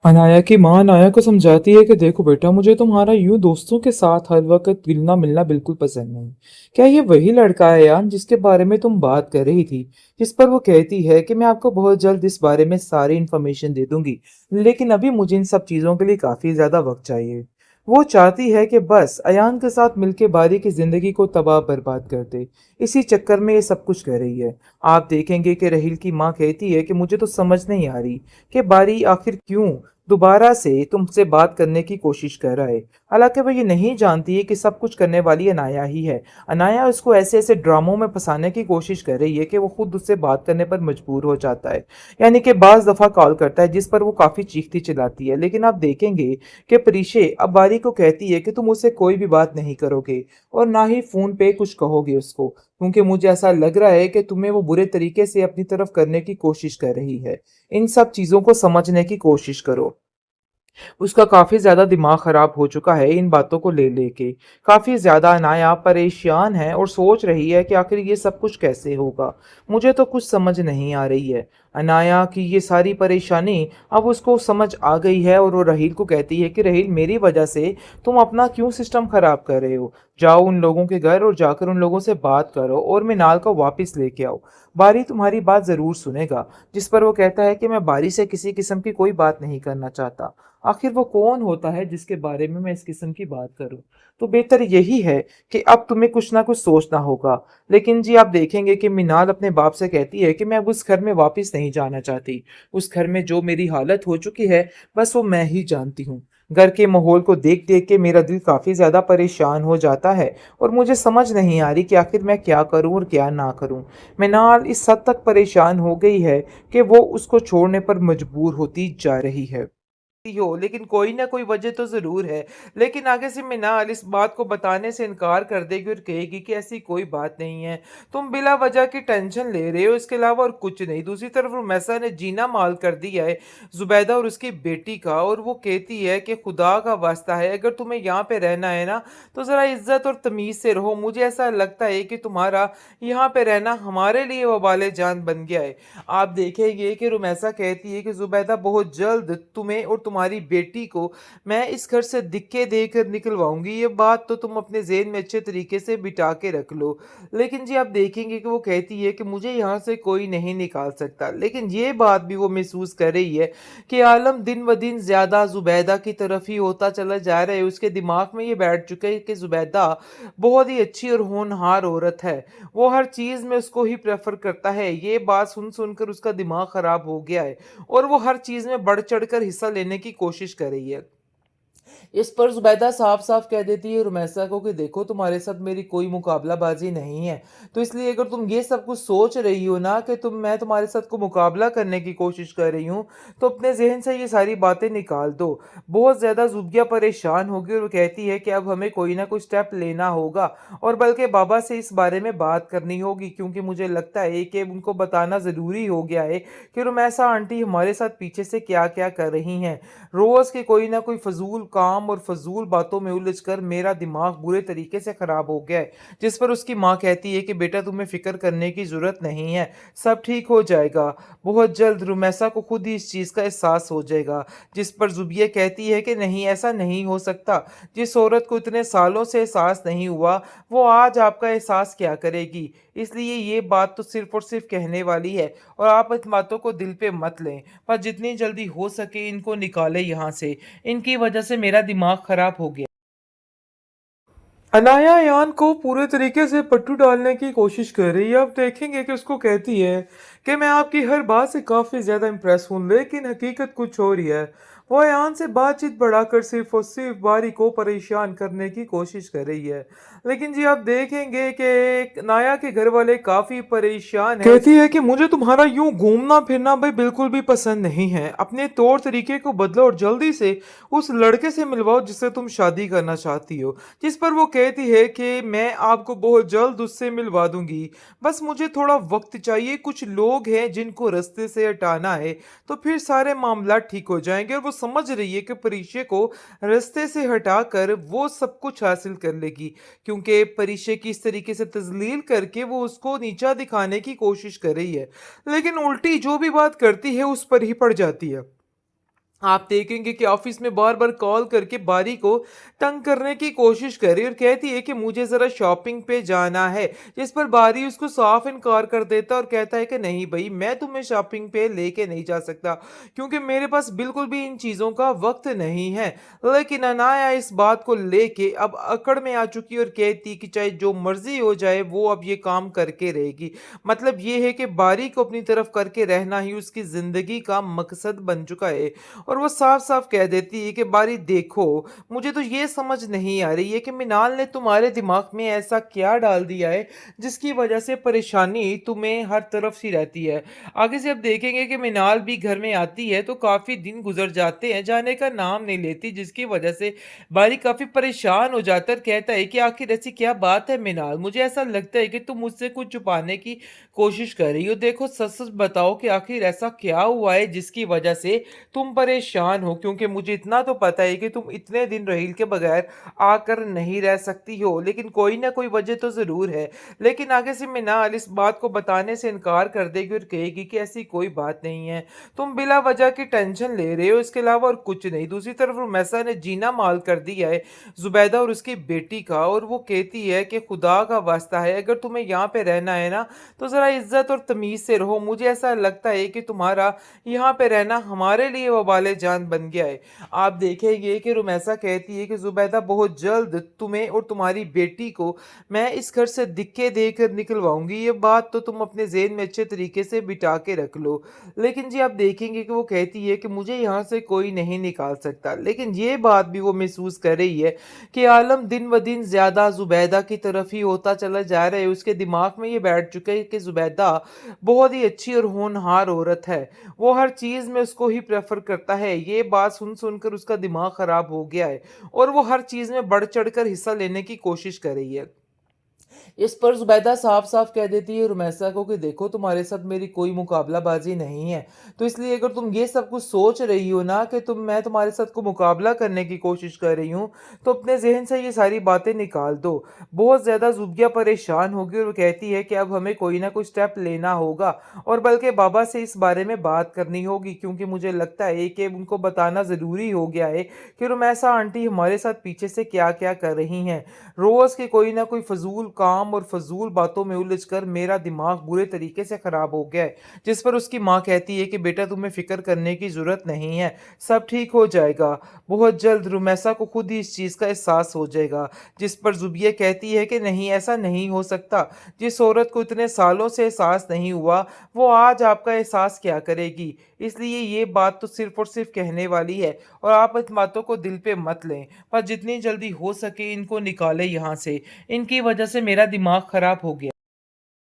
अनाया की माँ अनाया को समझाती है कि देखो बेटा, मुझे तुम्हारा यूं दोस्तों के साथ हर वक्त मिलना मिलना बिल्कुल पसंद नहीं। क्या ये वही लड़का है यान जिसके बारे में तुम बात कर रही थी? जिस पर वो कहती है कि मैं आपको बहुत जल्द इस बारे में सारी इन्फॉर्मेशन दे दूंगी, लेकिन अभी मुझे इन सब चीजों के लिए काफी ज्यादा वक्त चाहिए। वो चाहती है कि बस अयान के साथ मिलके बारी की जिंदगी को तबाह बर्बाद कर दे। इसी चक्कर में ये सब कुछ कर रही है। आप देखेंगे कि राहिल की माँ कहती है कि मुझे तो समझ नहीं आ रही कि बारी आखिर क्यों दोबारा से तुमसे बात करने की कोशिश कर रहा है। हालांकि वह ये नहीं जानती है कि सब कुछ करने वाली अनाया ही है। अनाया उसको ऐसे ऐसे ड्रामों में फंसाने की कोशिश कर रही है कि वो खुद उससे बात करने पर मजबूर हो जाता है। यानी कि बाज दफा कॉल करता है जिस पर वो काफी चीखती चिल्लाती है, लेकिन आप देखेंगे कि परिशे अब बारी को कहती है कि तुम उससे कोई भी बात नहीं करोगे और ना ही फोन पे कुछ कहोगे उसको, क्योंकि मुझे ऐसा लग रहा है कि तुम्हें वो बुरे तरीके से अपनी तरफ करने की कोशिश कर रही है। इन सब चीजों को समझने की कोशिश करो। उसका काफ़ी ज़्यादा दिमाग ख़राब हो चुका है इन बातों को ले लेके। काफ़ी ज़्यादा अनाया परेशान है और सोच रही है कि आखिर ये सब कुछ कैसे होगा। मुझे तो कुछ समझ नहीं आ रही है। अनाया की ये सारी परेशानी अब उसको समझ आ गई है और वो राहील को कहती है कि राहील, मेरी वजह से तुम अपना क्यों सिस्टम ख़राब कर रहे हो? जाओ उन लोगों के घर और जाकर उन लोगों से बात करो और मिनाल को वापस लेके आओ। बारी तुम्हारी बात ज़रूर सुनेगा। जिस पर वो कहता है कि मैं बारी से किसी किस्म की कोई बात नहीं करना चाहता। आखिर वो कौन होता है जिसके बारे में मैं इस किस्म की बात करूं? तो बेहतर यही है कि अब तुम्हें कुछ ना कुछ सोचना होगा। लेकिन जी आप देखेंगे कि मिनाल अपने बाप से कहती है कि मैं अब उस घर में वापस नहीं जाना चाहती। उस घर में जो मेरी हालत हो चुकी है, बस वो मैं ही जानती हूँ। घर के माहौल को देख देख के मेरा दिल काफी ज्यादा परेशान हो जाता है और मुझे समझ नहीं आ रही कि आखिर मैं क्या करूं और क्या ना करूं। मिनाल इस हद तक परेशान हो गई है कि वो उसको छोड़ने पर मजबूर होती जा रही है हो, लेकिन कोई ना कोई वजह तो ज़रूर है। लेकिन आगे से मिनाल इस बात को बताने से इनकार कर देगी और कहेगी कि ऐसी कोई बात नहीं है। तुम बिला वजह की टेंशन ले रहे हो, इसके अलावा और कुछ नहीं। दूसरी तरफ रुमैसा ने जीना माल कर दिया है जुबैदा और उसकी बेटी का, और वो कहती है कि खुदा का वास्ता है, अगर तुम्हें यहाँ पे रहना है ना, तो ज़रा इज्जत और तमीज़ से रहो। मुझे ऐसा लगता है कि तुम्हारा यहाँ पे रहना हमारे लिए वबाले जान बन गया है। आप देखेंगे कि रुमैसा कहती है कि जुबैदा, बहुत जल्द तुम्हें और तुम्हारी बेटी को मैं इस घर से दिक्के देकर निकलवाऊंगी। ये बात तो तुम अपने ज़हन में अच्छे तरीके से बिठा के रख लो। लेकिन जी आप देखेंगे कि वो कहती है कि मुझे यहाँ से कोई नहीं निकाल सकता। लेकिन ये बात भी वो महसूस कर रही है कि आलम दिन ब दिन ज़्यादा जुबैदा की तरफ ही होता चला जा रहा है। उसके दिमाग में ये बैठ चुका है कि जुबैदा बहुत ही अच्छी और होनहार औरत है। वो हर चीज़ में उसको ही प्रेफर करता है। ये बात सुन सुनकर उसका दिमाग खराब हो गया है और वो हर चीज़ में बढ़ चढ़कर हिस्सा लेने की कोशिश कर रही है। इस पर जुबैदा साफ-साफ कह देती है रुमैसा को कि देखो, तुम्हारे साथ मेरी कोई मुकाबलाबाजी नहीं है। तो इसलिए अगर तुम ये सब कुछ सोच रही हो ना कि मैं तुम्हारे साथ को मुकाबला करने की कोशिश कर रही हूँ, तो अपने ज़हन से ये सारी बातें निकाल दो। बहुत ज़्यादा ज़ुबिया परेशान होगी और वो कहती है कि अब हमें कोई ना कोई स्टेप लेना होगा और बल्कि बाबा से इस बारे में बात करनी होगी, क्योंकि मुझे लगता है कि उनको बताना ज़रूरी हो गया है कि रुमैसा आंटी हमारे साथ पीछे से क्या-क्या कर रही हैं। रोज़ के कोई ना कोई फ़ज़ूल काम और फ़ज़ूल बातों में उलझ कर मेरा दिमाग बुरे तरीके से ख़राब हो गया है। जिस पर उसकी माँ कहती है कि बेटा, तुम्हें फ़िक्र करने की ज़रूरत नहीं है, सब ठीक हो जाएगा। बहुत जल्द रुमैसा को खुद ही इस चीज़ का एहसास हो जाएगा। जिस पर ज़ुबिया कहती है कि नहीं, ऐसा नहीं हो सकता। जिस औरत को इतने सालों से एहसास नहीं हुआ, वो आज आपका एहसास क्या करेगी? इसलिए ये बात तो सिर्फ़ और सिर्फ़ कहने वाली है और आप इस बातों को दिल पे मत लें। पर जितनी जल्दी हो सके इनको निकालें यहाँ से। इनकी वजह से मेरा दिमाग खराब हो गया। अनाया यान को पूरे तरीके से पट्टू डालने की कोशिश कर रही है। आप देखेंगे कि उसको कहती है कि मैं आपकी हर बात से काफ़ी ज़्यादा इम्प्रेस हूँ, लेकिन हकीकत कुछ और ही है। वो अयान से बातचीत बढ़ाकर सिर्फ और सिर्फ बारी को परेशान करने की कोशिश कर रही है। लेकिन जी आप देखेंगे कि नाया के घर वाले काफ़ी परेशान हैं। कहती है कि मुझे तुम्हारा यूं घूमना फिरना भाई बिल्कुल भी पसंद नहीं है। अपने तौर तरीके को बदलो और जल्दी से उस लड़के से मिलवाओ जिससे तुम शादी करना चाहती हो। जिस पर वो कहती है कि मैं आपको बहुत जल्द उससे मिलवा दूंगी, बस मुझे थोड़ा वक्त चाहिए। कुछ लोग हैं जिनको रास्ते से हटाना है, तो फिर सारे मामला ठीक हो जाएंगे। और वो समझ रही है कि परिचय को रास्ते से हटाकर वो सब कुछ हासिल कर लेगी, क्योंकि परिचय की इस तरीके से तजलील करके वो उसको नीचा दिखाने की कोशिश कर रही है, लेकिन उल्टी जो भी बात करती है उस पर ही पड़ जाती है। आप देखेंगे कि ऑफिस में बार-बार कॉल करके बारी को तंग करने की कोशिश कर रही है और कहती है कि मुझे ज़रा शॉपिंग पे जाना है। जिस पर बारी उसको साफ इनकार कर देता है और कहता है कि नहीं भई, मैं तुम्हें शॉपिंग पे लेके नहीं जा सकता क्योंकि मेरे पास बिल्कुल भी इन चीज़ों का वक़्त नहीं है। लेकिन अनाया इस बात को लेके अब अकड़ में आ चुकी है और कहती कि चाहे जो मर्ज़ी हो जाए वो अब ये काम करके रहेगी। मतलब ये है कि बारी को अपनी तरफ करके रहना ही उसकी ज़िंदगी का मकसद बन चुका है। और वो साफ-साफ कह देती है कि बारी देखो, मुझे तो ये समझ नहीं आ रही है कि मिनाल ने तुम्हारे दिमाग में ऐसा क्या डाल दिया है, जिसकी वजह से परेशानी तुम्हें हर तरफ सी रहती है। आगे से अब देखेंगे कि मिनाल भी घर में आती है तो काफ़ी दिन गुज़र जाते हैं, जाने का नाम नहीं लेती, जिसकी वजह से बारी काफ़ी परेशान हो जाता है और कहता है कि आखिर ऐसी क्या बात है मिनाल? मुझे ऐसा लगता है कि तुम मुझसे कुछ छुपाने की कोशिश कर रही हो। देखो सच-सच बताओ कि आखिर ऐसा क्या हुआ है जिसकी वजह से तुम परेशान हो, क्योंकि मुझे इतना तो पता है कि तुम इतने दिन रहील के बगैर आकर नहीं रह सकती हो, लेकिन कोई ना कोई वजह तो ज़रूर है। लेकिन आगे से मिनाल इस बात को बताने से इनकार कर देगी और कहेगी कि ऐसी कोई बात नहीं है, तुम बिला वजह की टेंशन ले रहे हो, इसके अलावा और कुछ नहीं। दूसरी तरफ रुमैसा ने जीना माल कर दिया है जुबैदा और उसकी बेटी का, और वो कहती है कि खुदा का वास्ता है, अगर तुम्हें यहाँ पे रहना है ना तो ज़रा इज्जत और तमीज़ से रहो। मुझे ऐसा लगता है कि तुम्हारा यहाँ पे रहना हमारे लिए वबाले जान बन गया है। आप देखेंगे कि रुमैसा कहती है कि ज़ुबैदा बहुत जल्द तुम्हें और तुम्हारी बेटी को मैं इस घर से धिक्के देकर निकलवाऊँगी। ये बात तो तुम अपने ज़हन में अच्छे तरीके से बिठा के रख लो। लेकिन जी आप देखेंगे कि वो कहती है कि मुझे यहाँ से कोई नहीं निकाल सकता। लेकिन ये बात भी वो महसूस कर रही है कि आलम दिन-ब-दिन ज़्यादा ज़ुबैदा की तरफ ही होता चला जा रहा है। उसके दिमाग में ये बैठ चुका है कि ज़ुबैदा बहुत ही अच्छी और होनहार औरत है। वो हर चीज़ में उसको ही प्रेफ़र करता है। ये बात सुन-सुन कर उसका दिमाग ख़राब हो गया है और वो हर चीज़ में बढ़-चढ़ कर हिस्सा लेने की कोशिश कर रही है। इस पर ज़ुबैदा साफ-साफ कह देती है रुमैसा को कि देखो तुम्हारे साथ मेरी कोई मुकाबलाबाज़ी नहीं है। तो इसलिए अगर तुम ये सब कुछ सोच रही हो ना कि मैं तुम्हारे साथ को मुकाबला करने की कोशिश कर रही हूँ, तो अपने ज़हन से ये सारी बातें निकाल दो। बहुत ज़्यादा ज़ुबिया परेशान होगी और वो कहती है कि अब हमें कोई ना कोई स्टेप लेना होगा और बल्कि बाबा से इस बारे में बात करनी होगी, क्योंकि मुझे लगता है कि उनको बताना ज़रूरी हो गया है कि रुमैसा आंटी हमारे साथ पीछे से क्या-क्या कर रही हैं। रोज़ के कोई ना कोई फ़ज़ूल काम और फ़ज़ूल बातों में उलझ कर मेरा दिमाग बुरे तरीके से ख़राब हो गया है। जिस पर उसकी माँ कहती है कि बेटा तुम्हें फ़िक्र करने की ज़रूरत नहीं है, सब ठीक हो जाएगा। बहुत जल्द रुमैसा को खुद ही इस चीज़ का एहसास हो जाएगा। जिस पर ज़ुबिया कहती है कि नहीं, ऐसा नहीं हो सकता। जिस औरत को इतने सालों से एहसास नहीं हुआ, वो आज आपका एहसास क्या करेगी? इसलिए ये बात तो सिर्फ़ और सिर्फ़ कहने वाली है और आप इन बातों को दिल पे मत लें। पर जितनी जल्दी हो सके इनको निकालें यहाँ से। इनकी वजह से मेरा दिमाग ख़राब हो गया।